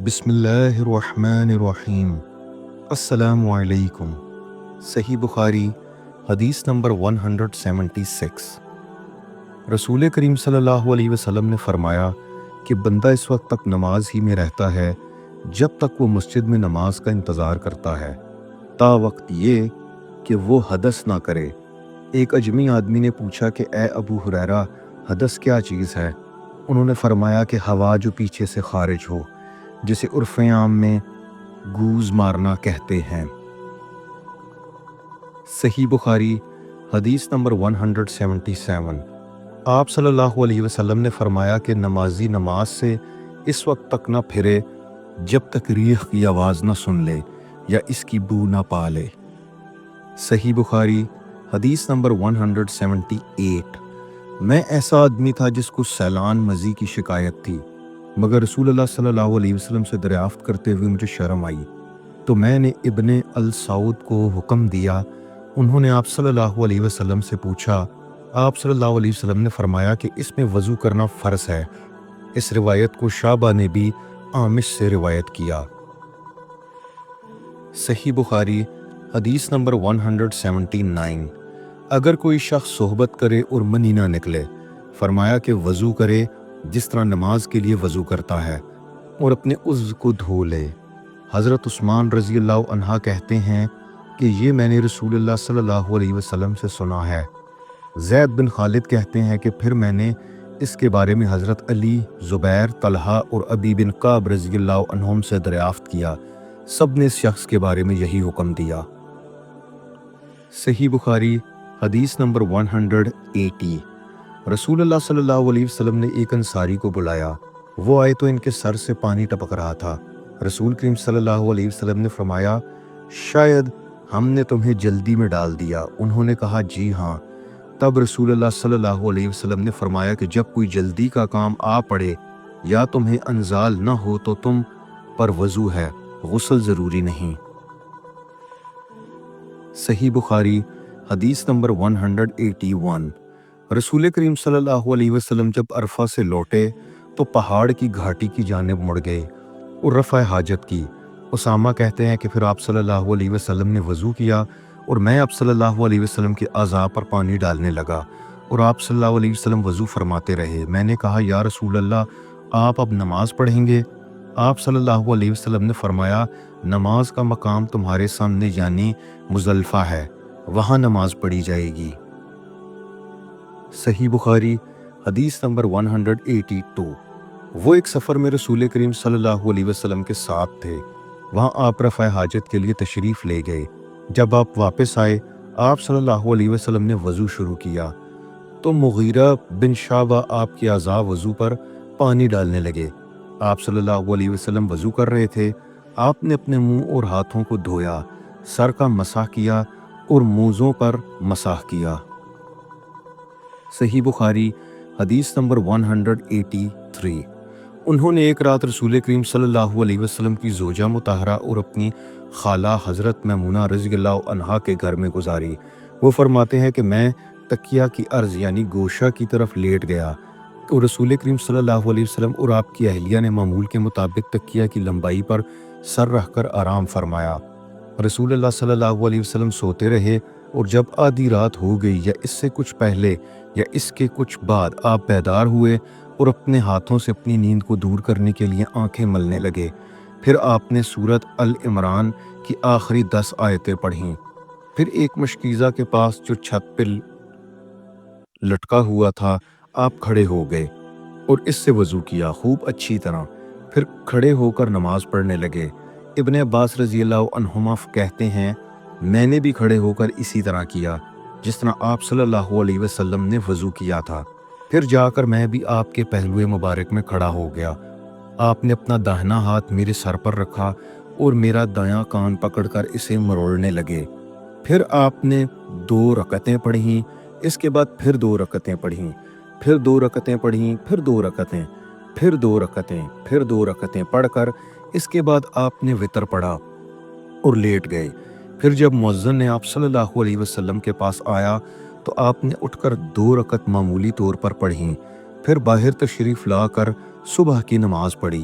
بسم اللہ الرحمن الرحیم۔ السلام علیکم۔ صحیح بخاری حدیث نمبر 176۔ رسول کریم صلی اللہ علیہ وسلم نے فرمایا کہ بندہ اس وقت تک نماز ہی میں رہتا ہے جب تک وہ مسجد میں نماز کا انتظار کرتا ہے، تا وقت یہ کہ وہ حدث نہ کرے۔ ایک اجمی آدمی نے پوچھا کہ اے ابو ہریرہ، حدث کیا چیز ہے؟ انہوں نے فرمایا کہ ہوا جو پیچھے سے خارج ہو، جسے عرف عام میں گوز مارنا کہتے ہیں۔ صحیح بخاری حدیث نمبر 177۔ آپ صلی اللہ علیہ وسلم نے فرمایا کہ نمازی نماز سے اس وقت تک نہ پھرے جب تک ریح کی آواز نہ سن لے یا اس کی بو نہ پا لے۔ صحیح بخاری حدیث نمبر 178۔ میں ایسا آدمی تھا جس کو سیلان مزی کی شکایت تھی، مگر رسول اللہ صلی اللہ علیہ وسلم سے دریافت کرتے ہوئے مجھے شرم آئی، تو میں نے ابن السعود کو حکم دیا۔ انہوں نے آپ صلی اللہ علیہ وسلم سے پوچھا۔ آپ صلی اللہ علیہ وسلم نے فرمایا کہ اس میں وضو کرنا فرض ہے۔ اس روایت کو شعبہ نے بھی عامش سے روایت کیا۔ صحیح بخاری حدیث نمبر 179۔ اگر کوئی شخص صحبت کرے اور منی نہ نکلے، فرمایا کہ وضو کرے جس طرح نماز کے لیے وضو کرتا ہے، اور اپنے عضو کو دھو لے۔ حضرت عثمان رضی اللہ عنہ کہتے ہیں کہ یہ میں نے رسول اللہ صلی اللہ علیہ وسلم سے سنا ہے۔ زید بن خالد کہتے ہیں کہ پھر میں نے اس کے بارے میں حضرت علی، زبیر، طلحہ اور ابی بن کعب رضی اللہ عنہم سے دریافت کیا، سب نے اس شخص کے بارے میں یہی حکم دیا۔ صحیح بخاری حدیث نمبر 180۔ رسول اللہ صلی اللہ علیہ وسلم نے ایک انصاری کو بلایا، وہ آئے تو ان کے سر سے پانی ٹپک رہا تھا۔ رسول کریم صلی اللہ علیہ وسلم نے فرمایا، شاید ہم نے تمہیں جلدی میں ڈال دیا۔ انہوں نے کہا جی ہاں۔ تب رسول اللہ صلی اللہ علیہ وسلم نے فرمایا کہ جب کوئی جلدی کا کام آ پڑے یا تمہیں انزال نہ ہو تو تم پر وضو ہے، غسل ضروری نہیں۔ صحیح بخاری حدیث نمبر 181۔ رسول کریم صلی اللہ علیہ وسلم جب عرفہ سے لوٹے تو پہاڑ کی گھاٹی کی جانب مڑ گئے اور رفع حاجت کی۔ اسامہ کہتے ہیں کہ پھر آپ صلی اللہ علیہ وسلم نے وضو کیا اور میں آپ صلی اللہ علیہ وسلم کے اعضاء پر پانی ڈالنے لگا، اور آپ صلی اللہ علیہ وسلم وضو فرماتے رہے۔ میں نے کہا یا رسول اللہ، آپ اب نماز پڑھیں گے؟ آپ صلی اللہ علیہ وسلم نے فرمایا، نماز کا مقام تمہارے سامنے یعنی مزدلفہ ہے، وہاں نماز پڑھی جائے گی۔ صحیح بخاری حدیث نمبر 182۔ وہ ایک سفر میں رسول کریم صلی اللہ علیہ وسلم کے ساتھ تھے، وہاں آپ رفع حاجت کے لیے تشریف لے گئے۔ جب آپ واپس آئے، آپ صلی اللہ علیہ وسلم نے وضو شروع کیا تو مغیرہ بن شعبہ آپ کے اعضاء وضو پر پانی ڈالنے لگے۔ آپ صلی اللہ علیہ وسلم وضو کر رہے تھے، آپ نے اپنے منہ اور ہاتھوں کو دھویا، سر کا مسح کیا اور موزوں پر مسح کیا۔ صحیح بخاری حدیث نمبر 183۔ انہوں نے ایک رات رسول کریم صلی اللہ علیہ وسلم کی زوجہ مطہرہ اور اپنی خالہ حضرت میمونہ رضی اللہ عنہا کے گھر میں گزاری۔ وہ فرماتے ہیں کہ میں تکیہ کی عرض یعنی گوشہ کی طرف لیٹ گیا، اور رسول کریم صلی اللہ علیہ وسلم اور آپ کی اہلیہ نے معمول کے مطابق تکیہ کی لمبائی پر سر رکھ کر آرام فرمایا۔ رسول اللہ صلی اللہ علیہ وسلم سوتے رہے، اور جب آدھی رات ہو گئی یا اس سے کچھ پہلے یا اس کے کچھ بعد آپ بیدار ہوئے اور اپنے ہاتھوں سے اپنی نیند کو دور کرنے کے لیے آنکھیں ملنے لگے۔ پھر آپ نے سورۃ العمران کی آخری 10 آیتیں پڑھیں۔ پھر ایک مشکیزہ کے پاس جو چھت پہ لٹکا ہوا تھا، آپ کھڑے ہو گئے اور اس سے وضو کیا خوب اچھی طرح، پھر کھڑے ہو کر نماز پڑھنے لگے۔ ابن عباس رضی اللہ عنہما کہتے ہیں میں نے بھی کھڑے ہو کر اسی طرح کیا جس طرح آپ صلی اللہ علیہ وسلم نے وضو کیا تھا۔ پھر جا کر میں بھی آپ کے پہلو مبارک میں کھڑا ہو گیا۔ آپ نے اپنا داہنا ہاتھ میرے سر پر رکھا اور میرا دایاں کان پکڑ کر اسے مروڑنے لگے۔ پھر آپ نے 2 رکعتیں پڑھیں، اس کے بعد پھر 2 رکعتیں پڑھیں، پھر 2 رکعتیں پڑھیں، پھر 2 رکعتیں، پھر 2 رکعتیں، پھر 2 رکعتیں پڑھ کر اس کے بعد آپ نے وتر پڑھا اور لیٹ گئے۔ پھر جب مؤذن نے آپ صلی اللہ علیہ وسلم کے پاس آیا تو آپ نے اٹھ کر 2 رکعت معمولی طور پر پڑھیں، پھر باہر تشریف لا کر صبح کی نماز پڑھی۔